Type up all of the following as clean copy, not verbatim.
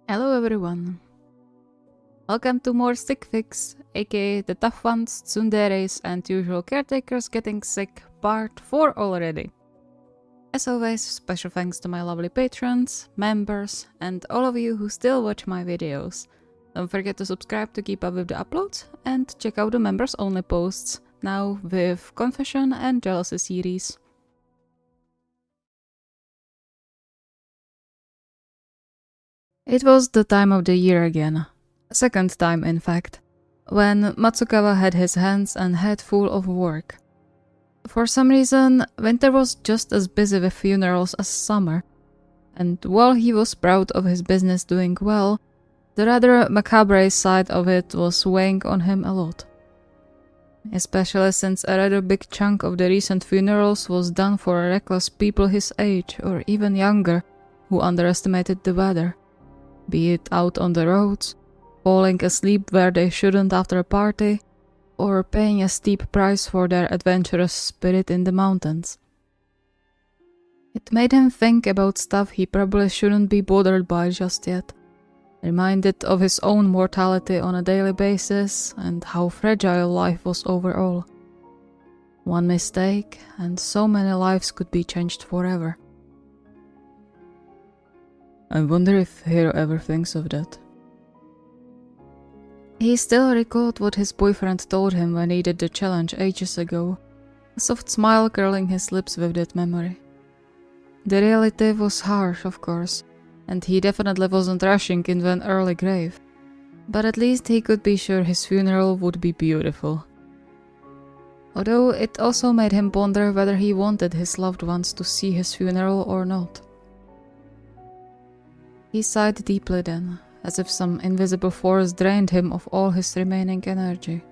Hello everyone. Welcome to more Sick Fix, aka the tough ones, Tsunderes and usual caretakers getting sick, part 4 already. As always, special thanks to my lovely patrons, members, and all of you who still watch my videos. Don't forget to subscribe to keep up with the uploads, and check out the members only posts, now with Confession and Jealousy series. It was the time of the year again. Second time, in fact, when Matsukawa had his hands and head full of work. For some reason, winter was just as busy with funerals as summer, and while he was proud of his business doing well, the rather macabre side of it was weighing on him a lot. Especially since a rather big chunk of the recent funerals was done for reckless people his age or even younger who underestimated the weather, be it out on the roads, falling asleep where they shouldn't after a party, or paying a steep price for their adventurous spirit in the mountains. It made him think about stuff he probably shouldn't be bothered by just yet, reminded of his own mortality on a daily basis and how fragile life was overall. One mistake, and so many lives could be changed forever. I wonder if Hiro ever thinks of that. He still recalled what his boyfriend told him when he did the challenge ages ago, a soft smile curling his lips with that memory. The reality was harsh, of course, and he definitely wasn't rushing into an early grave, but at least he could be sure his funeral would be beautiful. Although it also made him ponder whether he wanted his loved ones to see his funeral or not. He sighed deeply then, as if some invisible force drained him of all his remaining energy.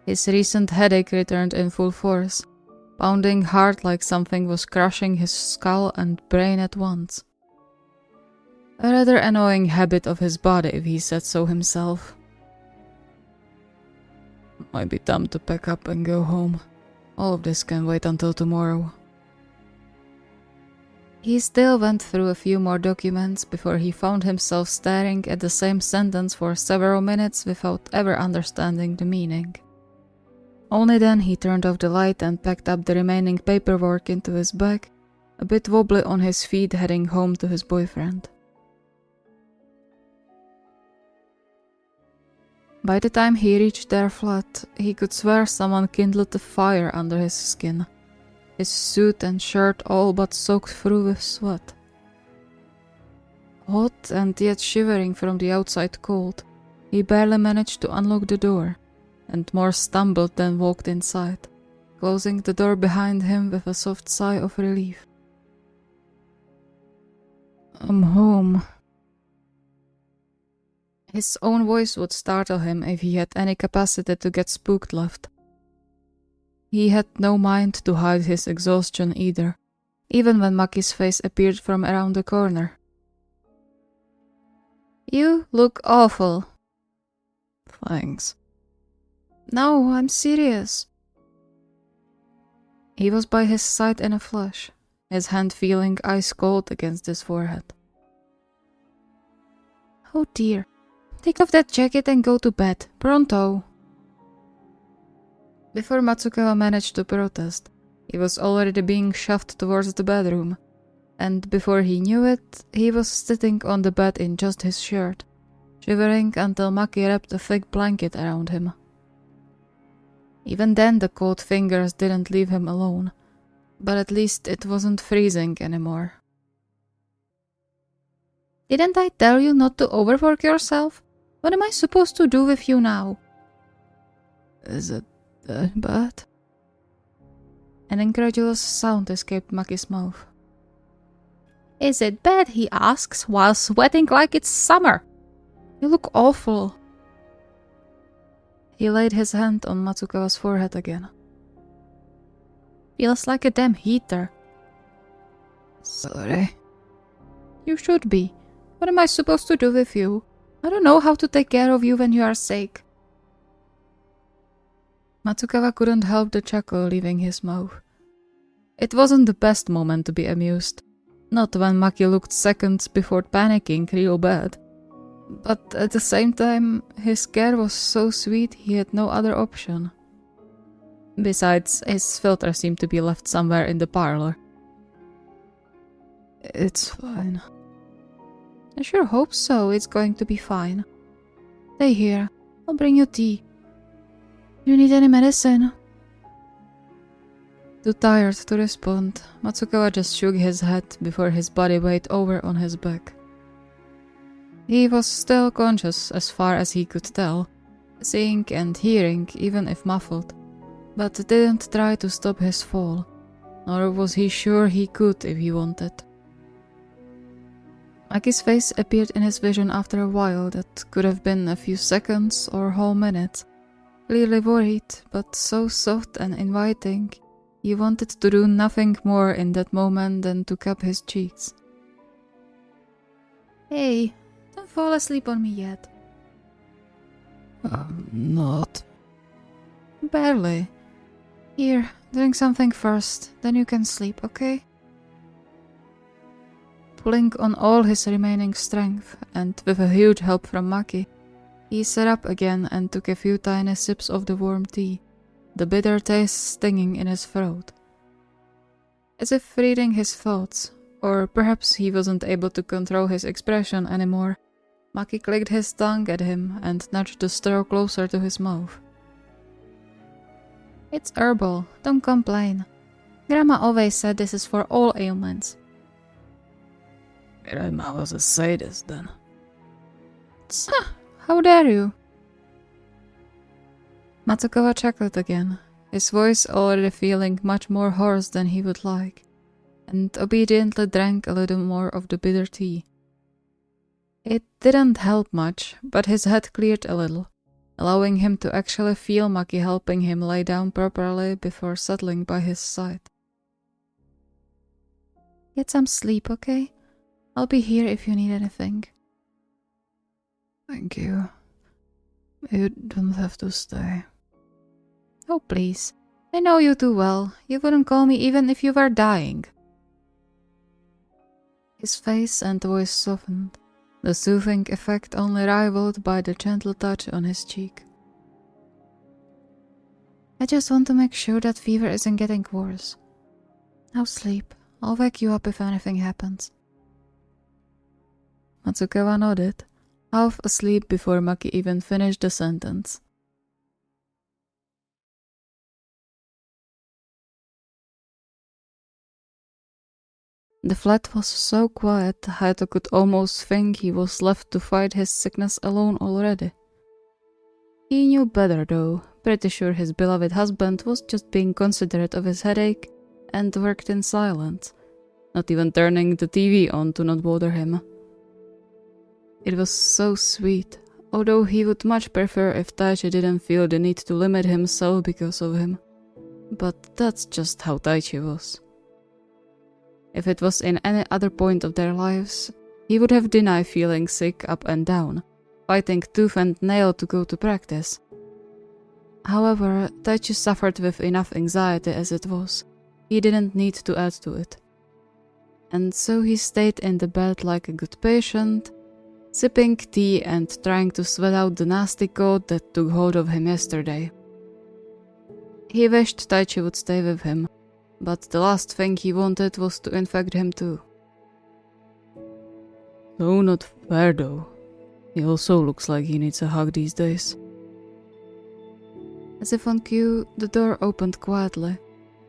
His recent headache returned in full force, pounding hard like something was crushing his skull and brain at once. A rather annoying habit of his body, if he said so himself. Might be time to pack up and go home. All of this can wait until tomorrow. He still went through a few more documents before he found himself staring at the same sentence for several minutes without ever understanding the meaning. Only then he turned off the light and packed up the remaining paperwork into his bag, a bit wobbly on his feet heading home to his boyfriend. By the time he reached their flat, he could swear someone kindled a fire under his skin. His suit and shirt all but soaked through with sweat. Hot and yet shivering from the outside cold, he barely managed to unlock the door, and more stumbled than walked inside, closing the door behind him with a soft sigh of relief. I'm home. His own voice would startle him if he had any capacity to get spooked left. He had no mind to hide his exhaustion either, even when Maki's face appeared from around the corner. You look awful. Thanks. No, I'm serious. He was by his side in a flash, his hand feeling ice cold against his forehead. Oh dear. Take off that jacket and go to bed, pronto. Before Matsukawa managed to protest, he was already being shoved towards the bedroom, and before he knew it, he was sitting on the bed in just his shirt, shivering until Maki wrapped a thick blanket around him. Even then the cold fingers didn't leave him alone, but at least it wasn't freezing anymore. Didn't I tell you not to overwork yourself? What am I supposed to do with you now? Is it that bad? An incredulous sound escaped Maki's mouth. Is it bad, he asks, while sweating like it's summer? You look awful. He laid his hand on Matsukawa's forehead again. Feels like a damn heater. Sorry. You should be. What am I supposed to do with you? I don't know how to take care of you when you are sick. Matsukawa couldn't help the chuckle leaving his mouth. It wasn't the best moment to be amused, Not when Maki looked seconds before panicking real bad. But at the same time, his care was so sweet he had no other option. Besides, his filter seemed to be left somewhere in the parlor. It's fine. I sure hope so. It's going to be fine. Stay here. I'll bring you tea. Do you need any medicine? Too tired to respond, Matsukawa just shook his head before his body weighed over on his back. He was still conscious as far as he could tell, seeing and hearing even if muffled, but didn't try to stop his fall, nor was he sure he could if he wanted. Maki's face appeared in his vision after a while that could have been a few seconds or whole minutes, clearly worried, but so soft and inviting. He wanted to do nothing more in that moment than to cup his cheeks. Hey, don't fall asleep on me yet. Not. Barely. Here, drink something first, then you can sleep, okay? Pulling on all his remaining strength, and with a huge help from Maki, he sat up again and took a few tiny sips of the warm tea, the bitter taste stinging in his throat. As if reading his thoughts, or perhaps he wasn't able to control his expression anymore, Maki clicked his tongue at him and nudged the straw closer to his mouth. It's herbal, don't complain. Grandma always said this is for all ailments. Grandma was a sadist then. How dare you? Matsukawa chuckled again, his voice already feeling much more hoarse than he would like, and obediently drank a little more of the bitter tea. It didn't help much, but his head cleared a little, allowing him to actually feel Maki helping him lay down properly before settling by his side. Get some sleep, okay? I'll be here if you need anything. Thank you. You don't have to stay. Oh, please. I know you too well. You wouldn't call me even if you were dying. His face and voice softened, the soothing effect only rivaled by the gentle touch on his cheek. I just want to make sure that fever isn't getting worse. Now sleep. I'll wake you up if anything happens. Matsukawa nodded, half asleep before Maki even finished the sentence. The flat was so quiet, Hayato could almost think he was left to fight his sickness alone already. He knew better though, pretty sure his beloved husband was just being considerate of his headache and worked in silence, not even turning the TV on to not bother him. It was so sweet, although he would much prefer if Taichi didn't feel the need to limit himself because of him. But that's just how Taichi was. If it was in any other point of their lives, he would have denied feeling sick up and down, fighting tooth and nail to go to practice. However, Taichi suffered with enough anxiety as it was. He didn't need to add to it. And so he stayed in the bed like a good patient, sipping tea and trying to sweat out the nasty cold that took hold of him yesterday. He wished Taichi would stay with him, but the last thing he wanted was to infect him too. So not fair though. He also looks like he needs a hug these days. As if on cue, the door opened quietly,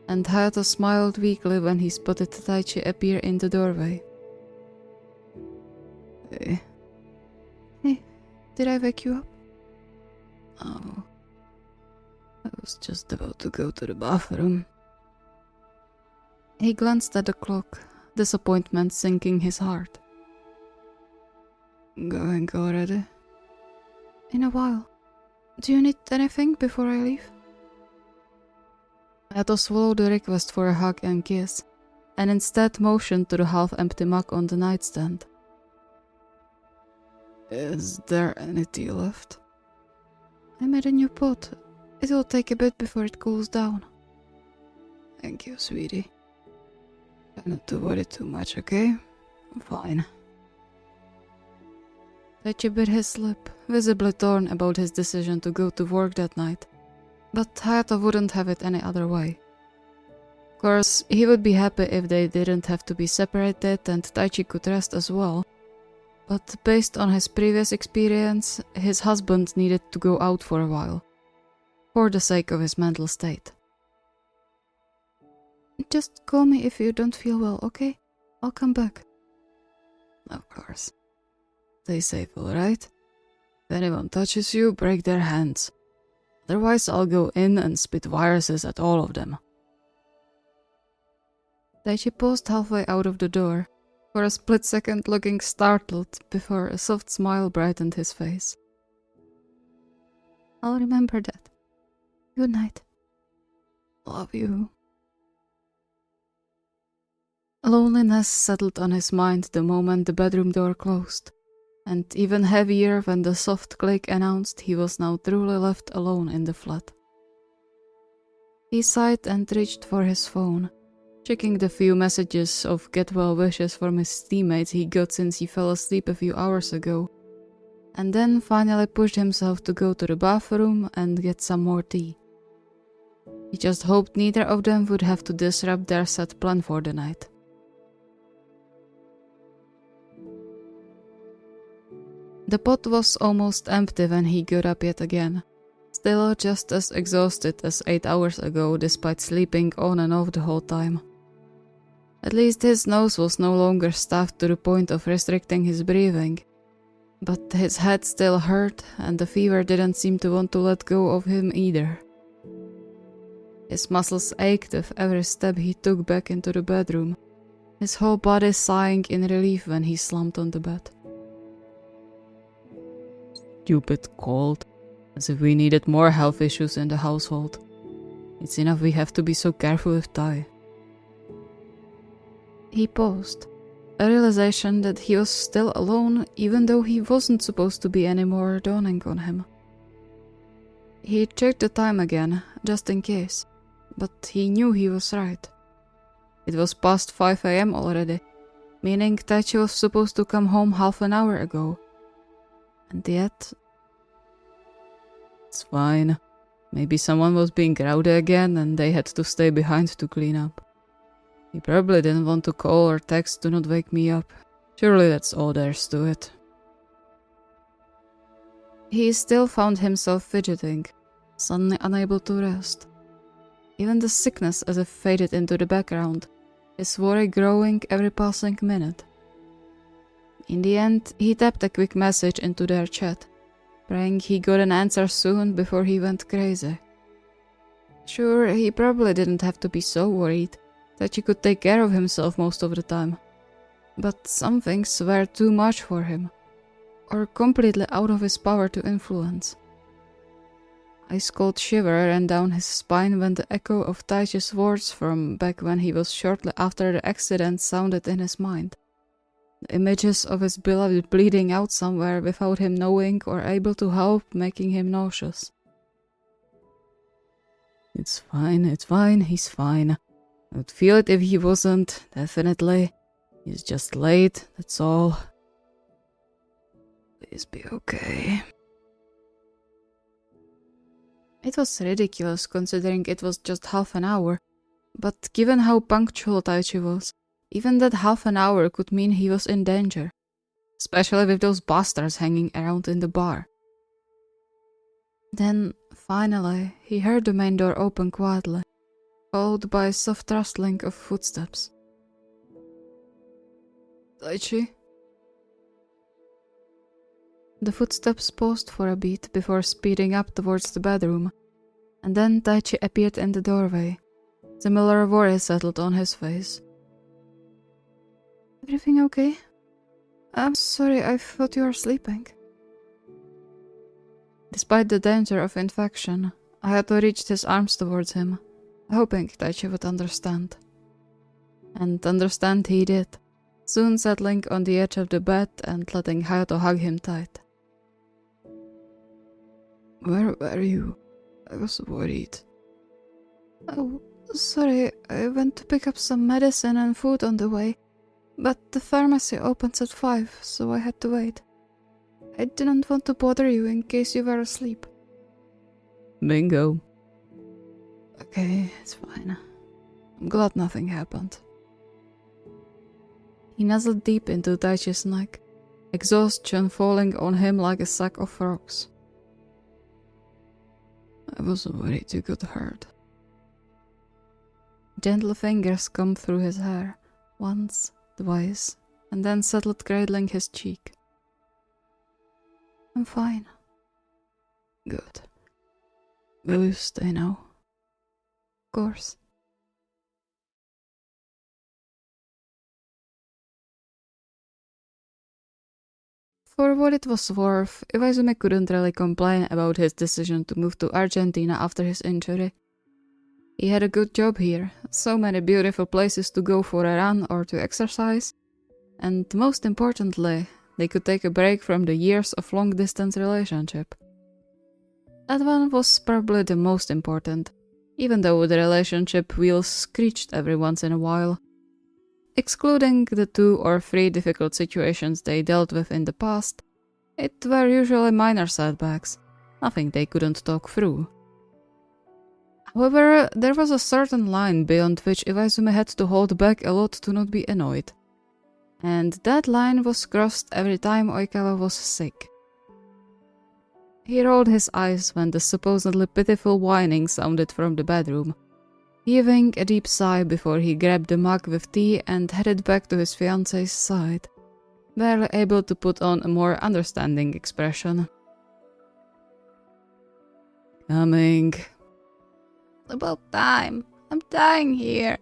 and Hayato smiled weakly when he spotted Taichi appear in the doorway. Hey. Hey, did I wake you up? Oh, I was just about to go to the bathroom. He glanced at the clock, disappointment sinking his heart. Going already? In a while. Do you need anything before I leave? Hayato swallowed the request for a hug and kiss, and instead motioned to the half-empty mug on the nightstand. Is there any tea left? I made a new pot. It'll take a bit before it cools down. Thank you, sweetie. Try not to worry too much, okay? Fine. Taichi bit his lip, visibly torn about his decision to go to work that night. But Hayato wouldn't have it any other way. Of course, he would be happy if they didn't have to be separated and Taichi could rest as well. But based on his previous experience, his husband needed to go out for a while. For the sake of his mental state. Just call me if you don't feel well, okay? I'll come back. Of course. Stay safe, alright? If anyone touches you, break their hands. Otherwise, I'll go in and spit viruses at all of them. Taichi paused halfway out of the door, for a split second looking startled before a soft smile brightened his face. I'll remember that. Good night. Love you. Loneliness settled on his mind the moment the bedroom door closed, and even heavier when the soft click announced he was now truly left alone in the flat. He sighed and reached for his phone, checking the few messages of get well wishes from his teammates he got since he fell asleep a few hours ago, and then finally pushed himself to go to the bathroom and get some more tea. He just hoped neither of them would have to disrupt their set plan for the night. The pot was almost empty when he got up yet again, still just as exhausted as 8 hours ago despite sleeping on and off the whole time. At least his nose was no longer stuffed to the point of restricting his breathing, but his head still hurt and the fever didn't seem to want to let go of him either. His muscles ached with every step he took back into the bedroom, his whole body sighing in relief when he slumped on the bed. Stupid cold, as if we needed more health issues in the household. It's enough we have to be so careful with Tai. He paused, a realization that he was still alone even though he wasn't supposed to be anymore dawning on him. He checked the time again, just in case, but he knew he was right. It was past 5 AM already, meaning Taichi was supposed to come home half an hour ago. And yet... It's fine. Maybe someone was being rowdy again and they had to stay behind to clean up. He probably didn't want to call or text to not wake me up. Surely that's all there's to it. He still found himself fidgeting, suddenly unable to rest. Even the sickness as if faded into the background, his worry growing every passing minute. In the end, he tapped a quick message into their chat, praying he got an answer soon before he went crazy. Sure, he probably didn't have to be so worried, that he could take care of himself most of the time. But some things were too much for him, or completely out of his power to influence. A ice cold shiver ran down his spine when the echo of Taichi's words from back when he was shortly after the accident sounded in his mind. The images of his beloved bleeding out somewhere without him knowing or able to help, making him nauseous. It's fine, he's fine. I would feel it if he wasn't, definitely. He's just late, that's all. Please be okay. It was ridiculous considering it was just half an hour, but given how punctual Taichi was, even that half an hour could mean he was in danger, especially with those bastards hanging around in the bar. Then, finally, he heard the main door open quietly, followed by a soft rustling of footsteps. Taichi? The footsteps paused for a beat before speeding up towards the bedroom, and then Taichi appeared in the doorway. Similar worry settled on his face. Everything okay? I'm sorry, I thought you were sleeping. Despite the danger of infection, Hayato reached his arms towards him, hoping Taichi would understand. And understand he did, soon settling on the edge of the bed and letting Hayato hug him tight. Where were you? I was worried. Oh, Sorry, I went to pick up some medicine and food on the way, but the pharmacy opens at 5, so I had to wait. I didn't want to bother you in case you were asleep. Bingo. Okay, it's fine. I'm glad nothing happened. He nuzzled deep into Daichi's neck, exhaustion falling on him like a sack of rocks. I wasn't ready to get hurt. Gentle fingers combed through his hair, once, twice, and then settled cradling his cheek. I'm fine. Good. Will you stay now? Of course. For what it was worth, Iwaizumi couldn't really complain about his decision to move to Argentina after his injury. He had a good job here, so many beautiful places to go for a run or to exercise, and most importantly, they could take a break from the years of long-distance relationship. That one was probably the most important, even though the relationship wheels screeched every once in a while. Excluding the 2 or 3 difficult situations they dealt with in the past, it were usually minor setbacks, nothing they couldn't talk through. However, there was a certain line beyond which Iwaizumi had to hold back a lot to not be annoyed. And that line was crossed every time Oikawa was sick. He rolled his eyes when the supposedly pitiful whining sounded from the bedroom, heaving a deep sigh before he grabbed the mug with tea and headed back to his fiancée's side, barely able to put on a more understanding expression. Coming. About time. I'm dying here.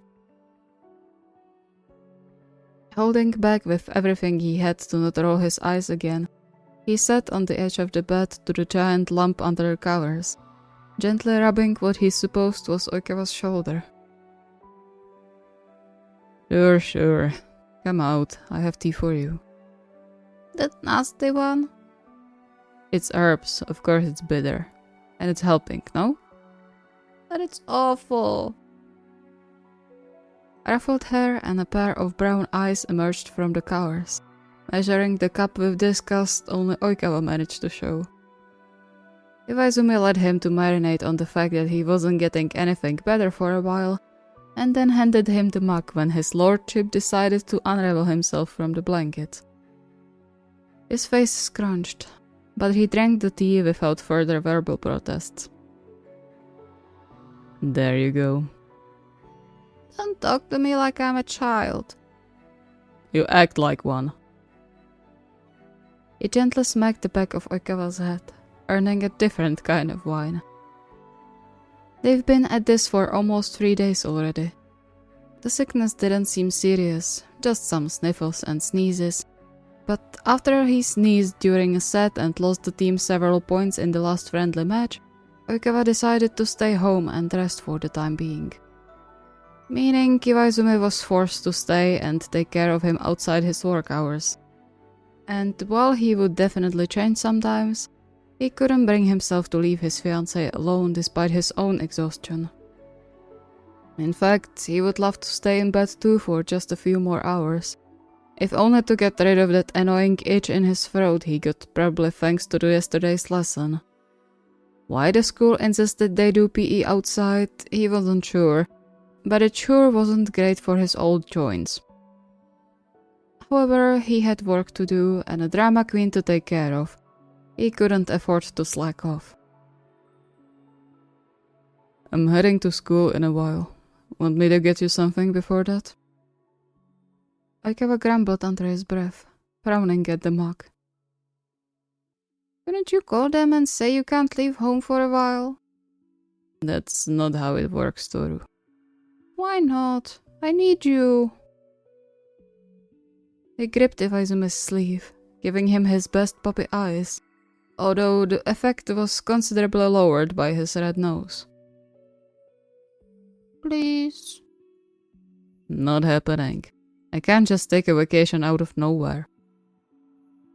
Holding back with everything he had to not roll his eyes again, he sat on the edge of the bed to the giant lump under the covers, gently rubbing what he supposed was Oikawa's shoulder. Sure. Come out, I have tea for you. That nasty one? It's herbs, of course it's bitter. And it's helping, no? But it's awful. Ruffled hair and a pair of brown eyes emerged from the covers, measuring the cup with disgust only Oikawa managed to show. Iwaizumi led him to marinate on the fact that he wasn't getting anything better for a while, and then handed him the mug when his lordship decided to unravel himself from the blanket. His face scrunched, but he drank the tea without further verbal protests. There you go. Don't talk to me like I'm a child. You act like one. He gently smacked the back of Oikawa's head, earning a different kind of whine. They've been at this for almost 3 days already. The sickness didn't seem serious, just some sniffles and sneezes, but after he sneezed during a set and lost the team several points in the last friendly match, Oikawa decided to stay home and rest for the time being. Meaning Iwaizumi was forced to stay and take care of him outside his work hours. And while he would definitely change sometimes, he couldn't bring himself to leave his fiancée alone despite his own exhaustion. In fact, he would love to stay in bed too for just a few more hours, if only to get rid of that annoying itch in his throat he got probably thanks to yesterday's lesson. Why the school insisted they do PE outside, he wasn't sure, but it sure wasn't great for his old joints. However, he had work to do and a drama queen to take care of. He couldn't afford to slack off. I'm heading to school in a while. Want me to get you something before that? Oikawa grumbled under his breath, frowning at the mug. Couldn't you call them and say you can't leave home for a while? That's not how it works, Toru. Why not? I need you. He gripped Iwaizumi's sleeve, giving him his best puppy eyes, although the effect was considerably lowered by his red nose. Please. Not happening. I can't just take a vacation out of nowhere.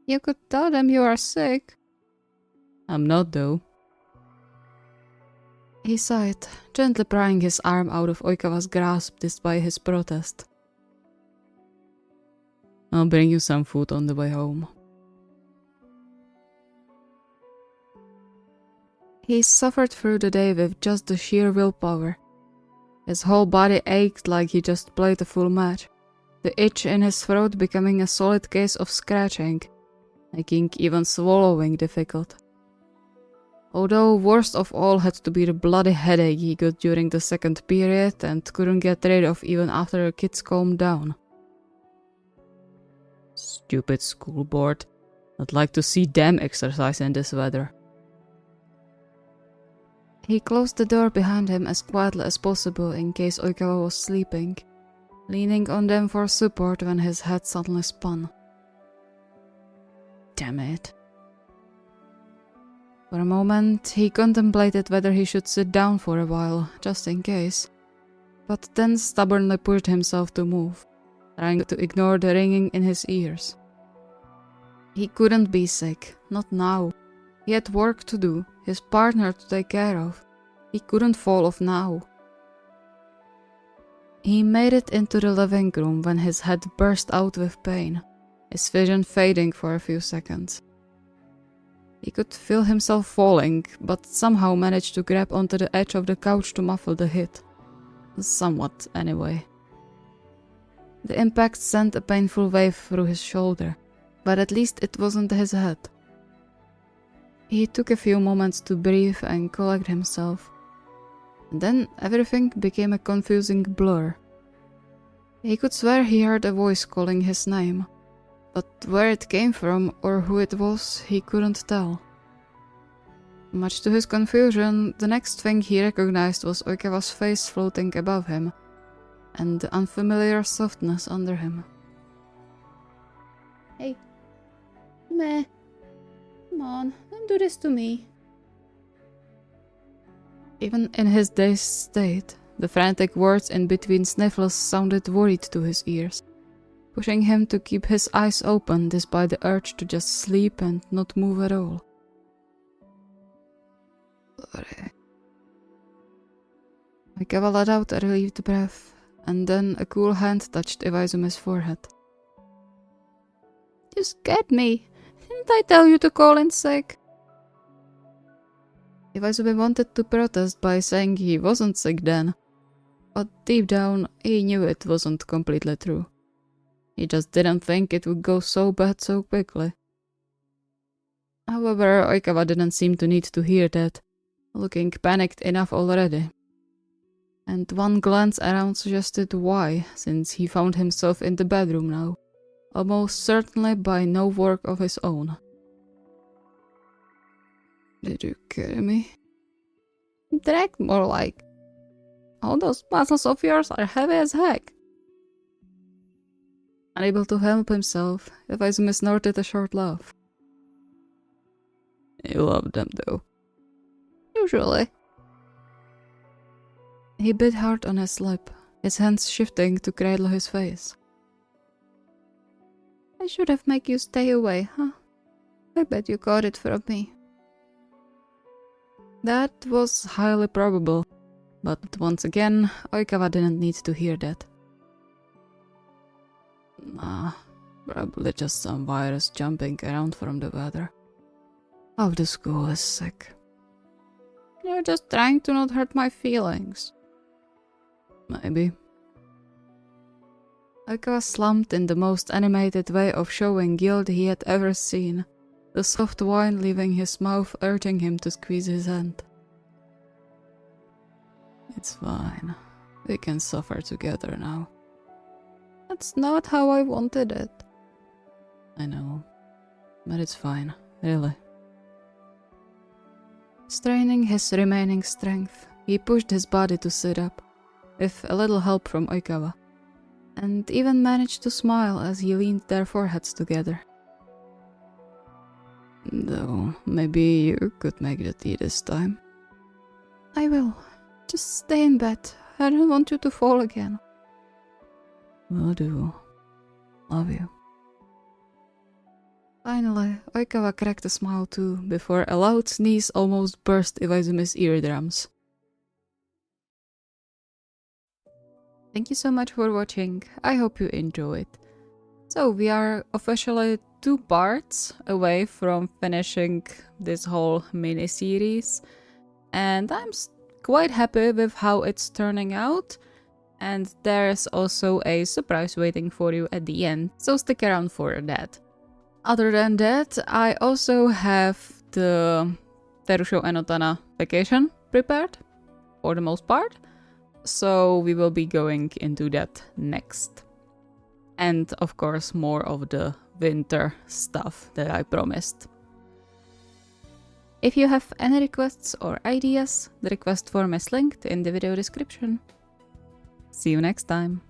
You could tell them you are sick. I'm not though. He sighed, gently prying his arm out of Oikawa's grasp despite his protest. I'll bring you some food on the way home. He suffered through the day with just the sheer willpower. His whole body ached like he just played a full match, the itch in his throat becoming a solid case of scratching, making even swallowing difficult. Although worst of all had to be the bloody headache he got during the second period and couldn't get rid of even after the kids calmed down. Stupid school board. I'd like to see them exercise in this weather. He closed the door behind him as quietly as possible in case Oikawa was sleeping, leaning on them for support when his head suddenly spun. Damn it. For a moment, he contemplated whether he should sit down for a while, just in case, but then stubbornly pushed himself to move, trying to ignore the ringing in his ears. He couldn't be sick, not now. He had work to do, his partner to take care of. He couldn't fall off now. He made it into the living room when his head burst out with pain, his vision fading for a few seconds. He could feel himself falling, but somehow managed to grab onto the edge of the couch to muffle the hit. Somewhat, anyway. The impact sent a painful wave through his shoulder, but at least it wasn't his head. He took a few moments to breathe and collect himself. And then everything became a confusing blur. He could swear he heard a voice calling his name, but where it came from or who it was, he couldn't tell. Much to his confusion, the next thing he recognized was Oikawa's face floating above him, and the unfamiliar softness under him. Hey. Meh. Come on, don't do this to me. Even in his dazed state, the frantic words in between sniffles sounded worried to his ears, pushing him to keep his eyes open despite the urge to just sleep and not move at all. Oikawa let out a relieved breath, and then a cool hand touched Iwaizumi's forehead. You scared me. Didn't I tell you to call in sick? Iwaizumi wanted to protest by saying he wasn't sick then, but deep down he knew it wasn't completely true. He just didn't think it would go so bad so quickly. However, Oikawa didn't seem to need to hear that, looking panicked enough already. And one glance around suggested why, since he found himself in the bedroom now, almost certainly by no work of his own. Did you carry me? Drag more like. All those muscles of yours are heavy as heck. Unable to help himself, Iwaizumi snorted a short laugh. You love them though. Usually. He bit hard on his lip, his hands shifting to cradle his face. I should have made you stay away, huh? I bet you got it from me. That was highly probable, but once again, Oikawa didn't need to hear that. Nah, probably just some virus jumping around from the weather. Half the school is sick. You're just trying to not hurt my feelings. Maybe. Oikawa slumped in the most animated way of showing guilt he had ever seen, the soft wine leaving his mouth urging him to squeeze his hand. It's fine. We can suffer together now. That's not how I wanted it. I know. But it's fine, really. Straining his remaining strength, he pushed his body to sit up, with a little help from Oikawa, and even managed to smile as he leaned their foreheads together. Though, maybe you could make the tea this time. I will. Just stay in bed. I don't want you to fall again. Will do. Love you. Finally, Oikawa cracked a smile too, before a loud sneeze almost burst Iwaizumi's eardrums. Thank you so much for watching. I hope you enjoyed. So we are officially 2 parts away from finishing this whole mini-series, and I'm quite happy with how it's turning out, and there's also a surprise waiting for you at the end, so stick around for that. Other than that, I also have the Terusho Enotana vacation prepared, for the most part, so we will be going into that next. And of course more of the winter stuff that I promised. If you have any requests or ideas, the request form is linked in the video description. See you next time!